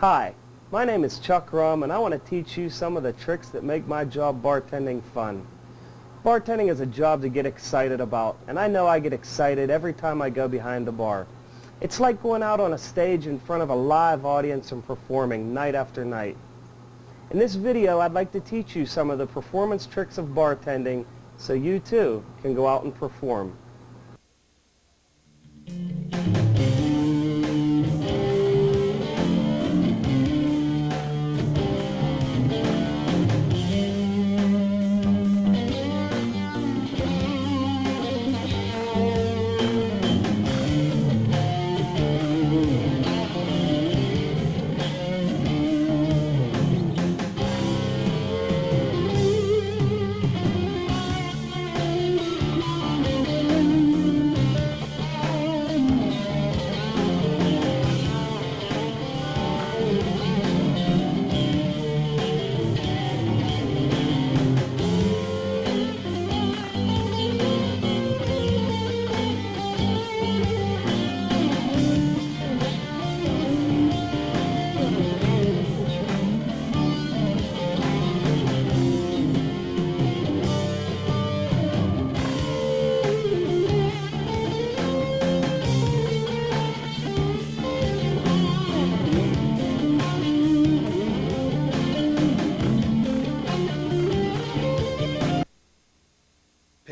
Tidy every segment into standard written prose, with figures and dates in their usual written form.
Hi, my name is Chuck Rum and I want to teach you some of the tricks that make my job bartending fun. Bartending is a job to get excited about, and I know I get excited every time I go behind the bar. It's like going out on a stage in front of a live audience and performing night after night. In this video, I'd like to teach you some of the performance tricks of bartending so you too can go out and perform.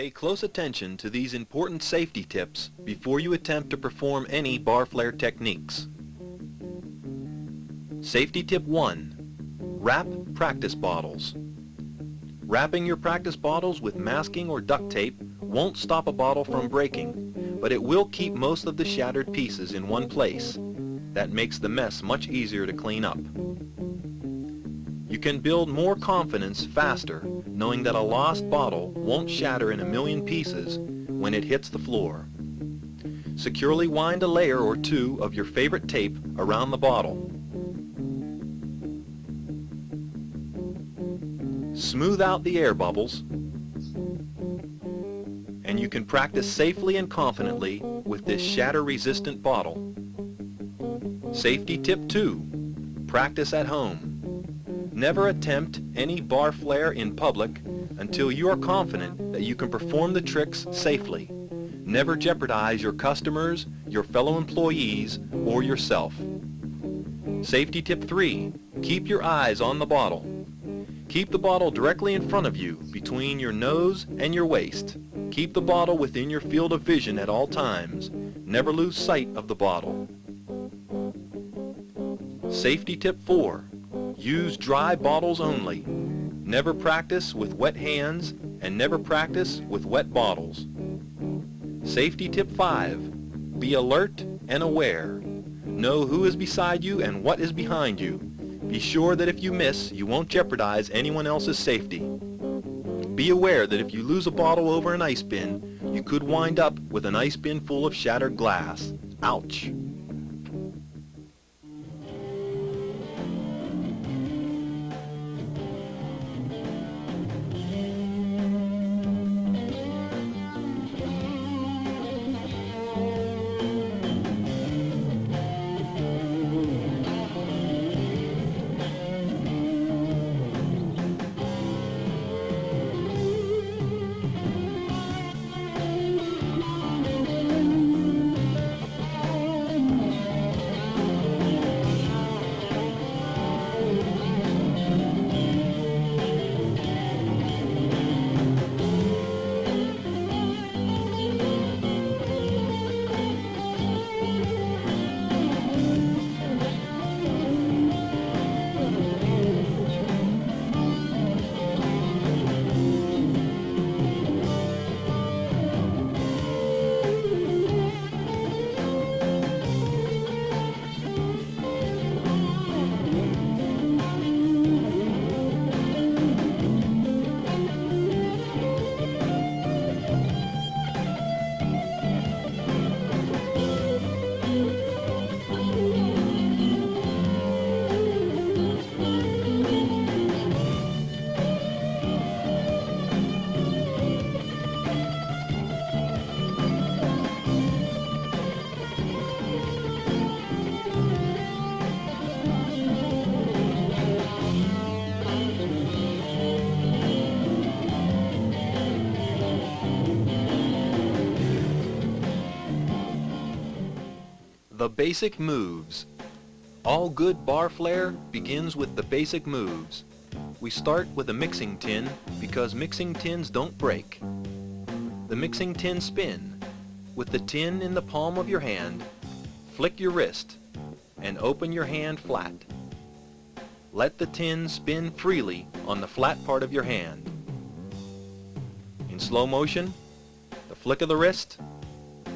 Pay close attention to these important safety tips before you attempt to perform any bar flare techniques. Safety tip 1. Wrap practice bottles. Wrapping your practice bottles with masking or duct tape won't stop a bottle from breaking, but it will keep most of the shattered pieces in one place. That makes the mess much easier to clean up. You can build more confidence faster knowing that a lost bottle won't shatter in a million pieces when it hits the floor. Securely wind a layer or two of your favorite tape around the bottle. Smooth out the air bubbles, and you can practice safely and confidently with this shatter-resistant bottle. Safety tip 2. Practice at home. Never attempt any bar flare in public until you are confident that you can perform the tricks safely. Never jeopardize your customers, your fellow employees, or yourself. Safety tip 3. Keep your eyes on the bottle. Keep the bottle directly in front of you, between your nose and your waist. Keep the bottle within your field of vision at all times. Never lose sight of the bottle. Safety tip 4. Use dry bottles only. Never practice with wet hands and never practice with wet bottles. Safety tip 5. Be alert and aware. Know who is beside you and what is behind you. Be sure that if you miss, you won't jeopardize anyone else's safety. Be aware that if you lose a bottle over an ice bin, you could wind up with an ice bin full of shattered glass. Ouch! The basic moves. All good bar flair begins with the basic moves. We start with a mixing tin because mixing tins don't break. The mixing tin spin. With the tin in the palm of your hand, flick your wrist and open your hand flat. Let the tin spin freely on the flat part of your hand. In slow motion, the flick of the wrist,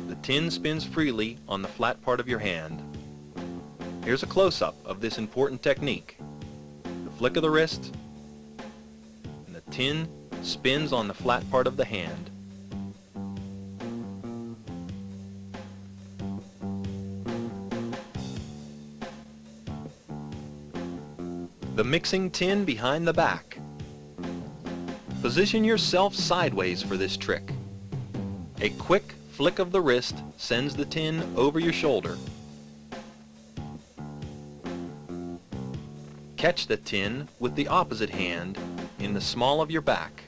the tin spins freely on the flat part of your hand. Here's a close-up of this important technique. The flick of the wrist, and the tin spins on the flat part of the hand. The mixing tin behind the back. Position yourself sideways for this trick. A quick flick of the wrist sends the tin over your shoulder. Catch the tin with the opposite hand in the small of your back.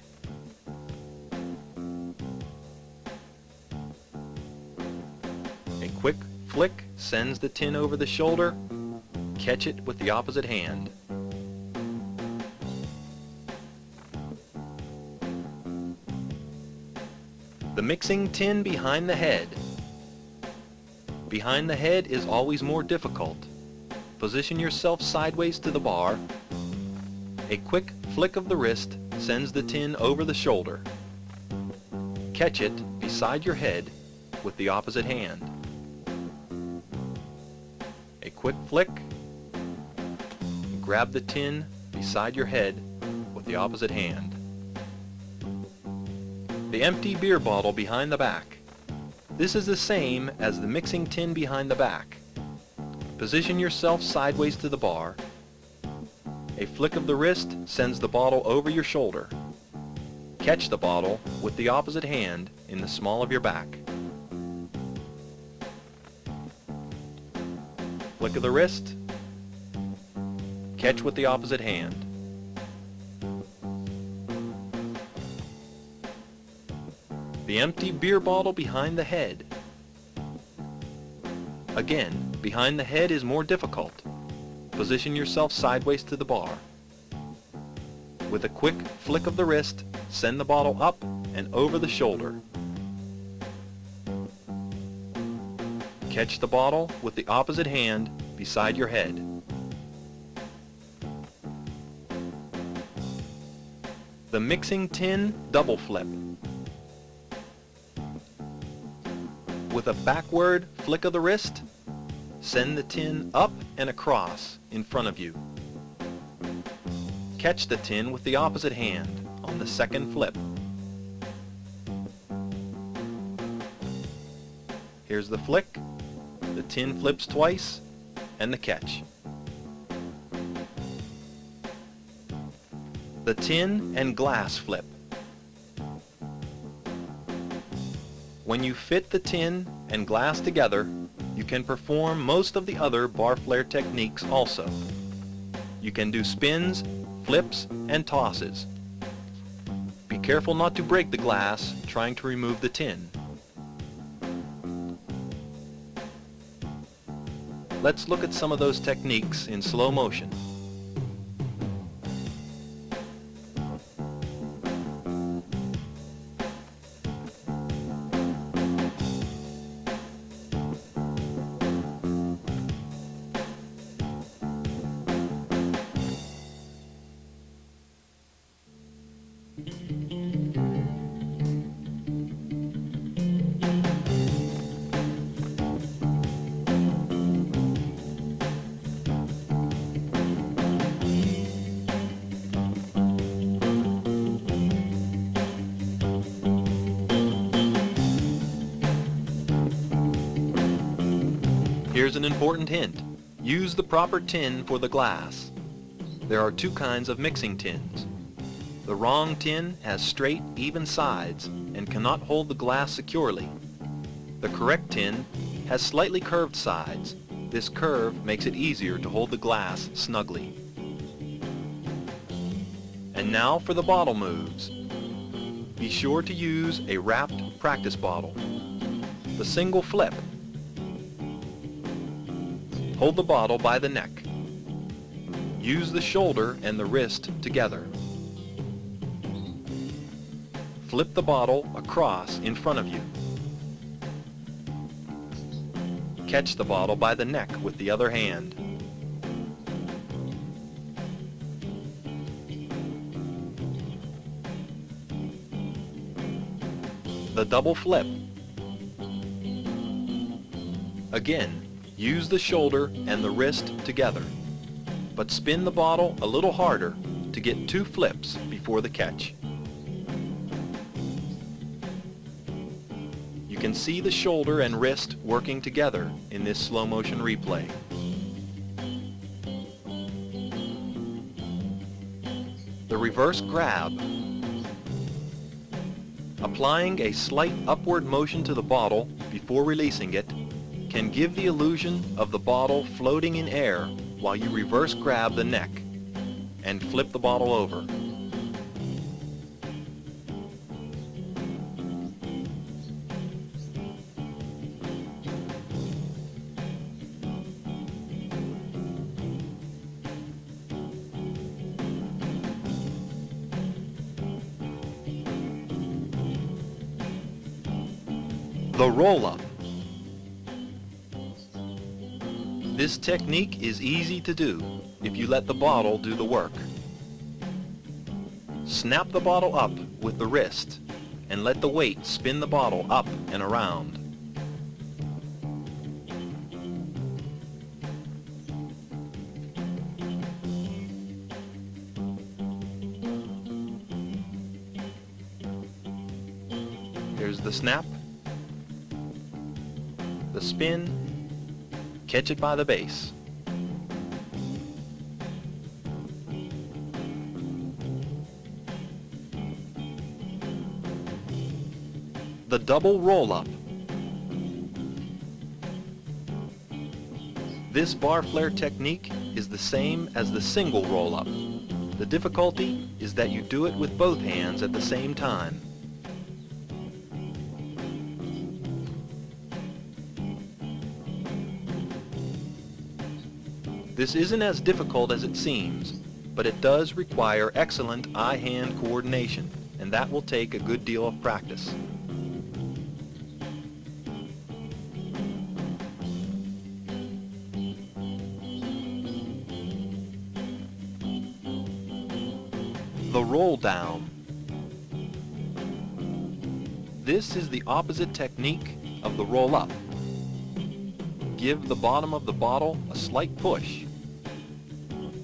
A quick flick sends the tin over the shoulder. Catch it with the opposite hand. The mixing tin behind the head. Behind the head is always more difficult. Position yourself sideways to the bar. A quick flick of the wrist sends the tin over the shoulder. Catch it beside your head with the opposite hand. A quick flick. Grab the tin beside your head with the opposite hand. The empty beer bottle behind the back. This is the same as the mixing tin behind the back. Position yourself sideways to the bar. A flick of the wrist sends the bottle over your shoulder. Catch the bottle with the opposite hand in the small of your back. Flick of the wrist. Catch with the opposite hand. The empty beer bottle behind the head. Again, behind the head is more difficult. Position yourself sideways to the bar. With a quick flick of the wrist, send the bottle up and over the shoulder. Catch the bottle with the opposite hand beside your head. The mixing tin double flip. With a backward flick of the wrist, send the tin up and across in front of you. Catch the tin with the opposite hand on the second flip. Here's the flick, the tin flips twice, and the catch. The tin and glass flip. When you fit the tin and glass together, you can perform most of the other bar flair techniques also. You can do spins, flips, and tosses. Be careful not to break the glass trying to remove the tin. Let's look at some of those techniques in slow motion. Here's an important hint. Use the proper tin for the glass. There are two kinds of mixing tins. The wrong tin has straight, even sides and cannot hold the glass securely. The correct tin has slightly curved sides. This curve makes it easier to hold the glass snugly. And now for the bottle moves. Be sure to use a wrapped practice bottle. The single flip. Hold the bottle by the neck. Use the shoulder and the wrist together. Flip the bottle across in front of you. Catch the bottle by the neck with the other hand. The double flip. Again, use the shoulder and the wrist together, but spin the bottle a little harder to get 2 flips before the catch. You can see the shoulder and wrist working together in this slow motion replay. The reverse grab. Applying a slight upward motion to the bottle before releasing it can give the illusion of the bottle floating in air while you reverse grab the neck and flip the bottle over. The roll-up. This technique is easy to do if you let the bottle do the work. Snap the bottle up with the wrist and let the weight spin the bottle up and around. Here's the snap, the spin, catch it by the base. The double roll-up. This bar flare technique is the same as the single roll-up. The difficulty is that you do it with both hands at the same time. This isn't as difficult as it seems, but it does require excellent eye-hand coordination, and that will take a good deal of practice. The roll down. This is the opposite technique of the roll up. Give the bottom of the bottle a slight push.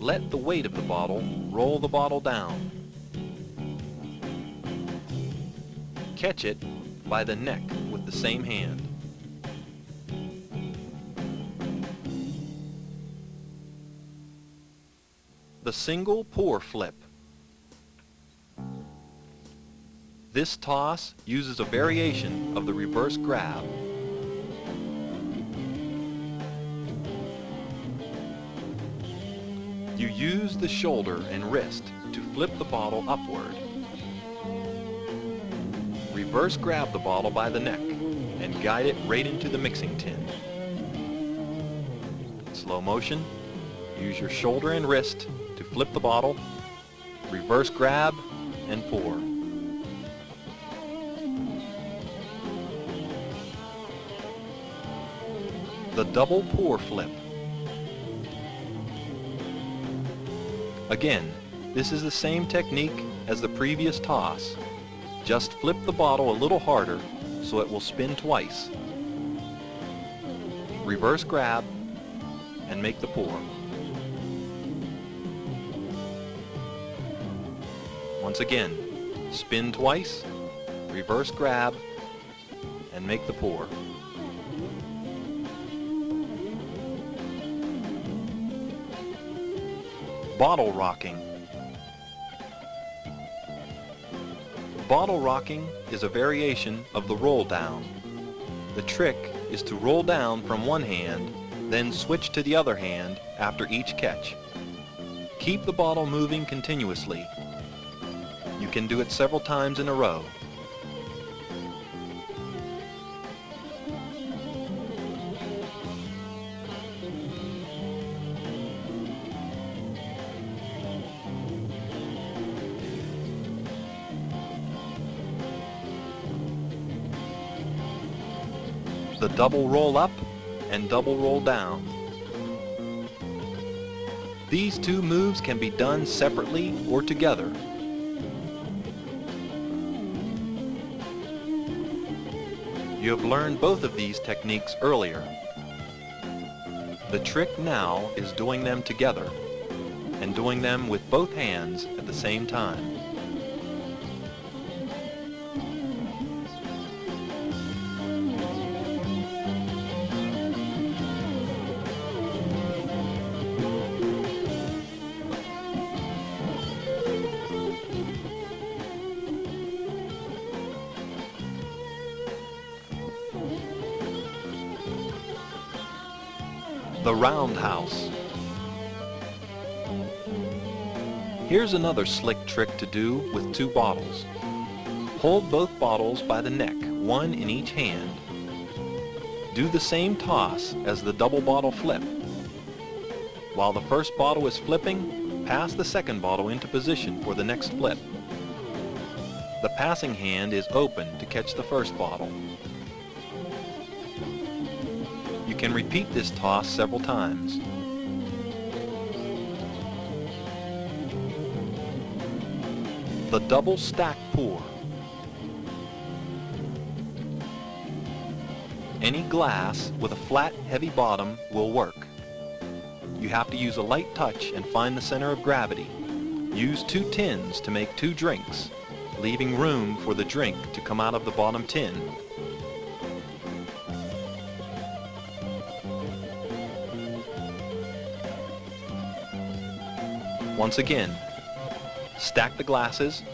Let the weight of the bottle roll the bottle down. Catch it by the neck with the same hand. The single pour flip. This toss uses a variation of the reverse grab. You use the shoulder and wrist to flip the bottle upward. Reverse grab the bottle by the neck and guide it right into the mixing tin. Slow motion, use your shoulder and wrist to flip the bottle, reverse grab, and pour. The double pour flip. Again, this is the same technique as the previous toss. Just flip the bottle a little harder so it will spin twice. Reverse grab and make the pour. Once again, spin twice, reverse grab, and make the pour. Bottle rocking. Bottle rocking is a variation of the roll down. The trick is to roll down from one hand, then switch to the other hand after each catch. Keep the bottle moving continuously. You can do it several times in a row. the double roll up and double roll down. These two moves can be done separately or together. You have learned both of these techniques earlier. The trick now is doing them together and doing them with both hands at the same time. The roundhouse. Here's another slick trick to do with two bottles. Hold both bottles by the neck, one in each hand. Do the same toss as the double bottle flip. While the first bottle is flipping, pass the second bottle into position for the next flip. The passing hand is open to catch the first bottle. You can repeat this toss several times. The double stack pour. Any glass with a flat, heavy bottom will work. You have to use a light touch and find the center of gravity. Use two tins to make two drinks, leaving room for the drink to come out of the bottom tin. Once again, stack the glasses,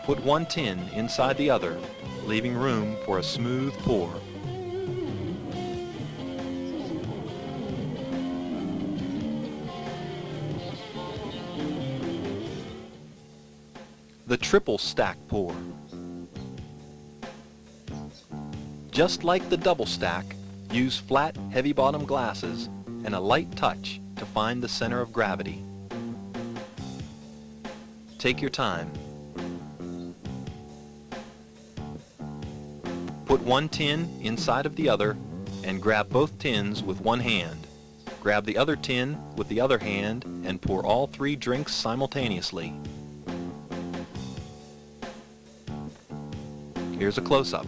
put one tin inside the other, leaving room for a smooth pour. The triple stack pour. Just like the double stack, use flat, heavy bottom glasses and a light touch to find the center of gravity. Take your time. Put one tin inside of the other and grab both tins with one hand. Grab the other tin with the other hand and pour all three drinks simultaneously. Here's a close-up.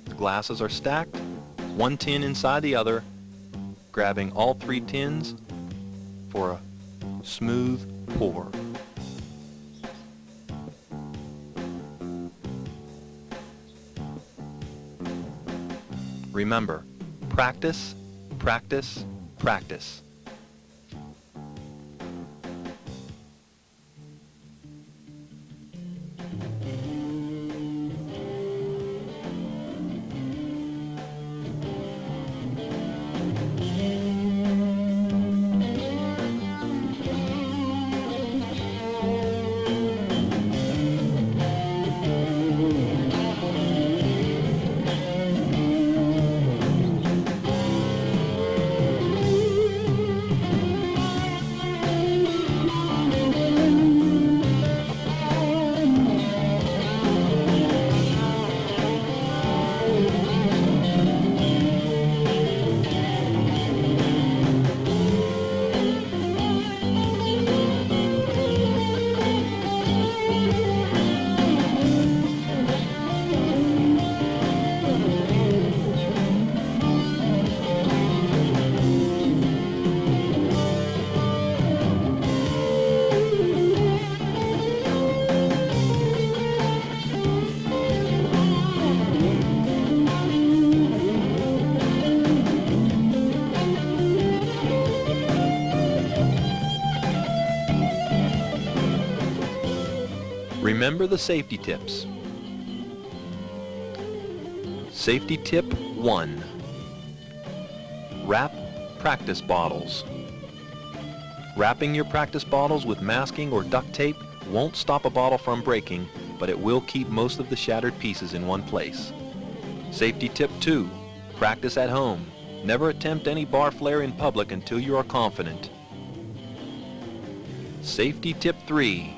The glasses are stacked, one tin inside the other, grabbing all three tins for a smooth pour. Remember, practice, practice, practice. Remember the safety tips. Safety tip 1. Wrap practice bottles. Wrapping your practice bottles with masking or duct tape won't stop a bottle from breaking, but it will keep most of the shattered pieces in one place. Safety tip 2. Practice at home. Never attempt any bar flair in public until you are confident. Safety tip 3.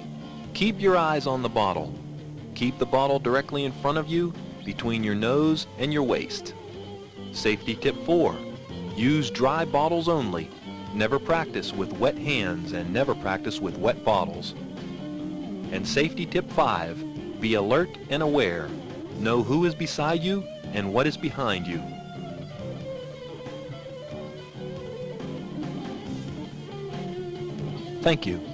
Keep your eyes on the bottle. Keep the bottle directly in front of you between your nose and your waist. Safety tip 4, use dry bottles only. Never practice with wet hands and never practice with wet bottles. And safety tip 5, be alert and aware. Know who is beside you and what is behind you. Thank you.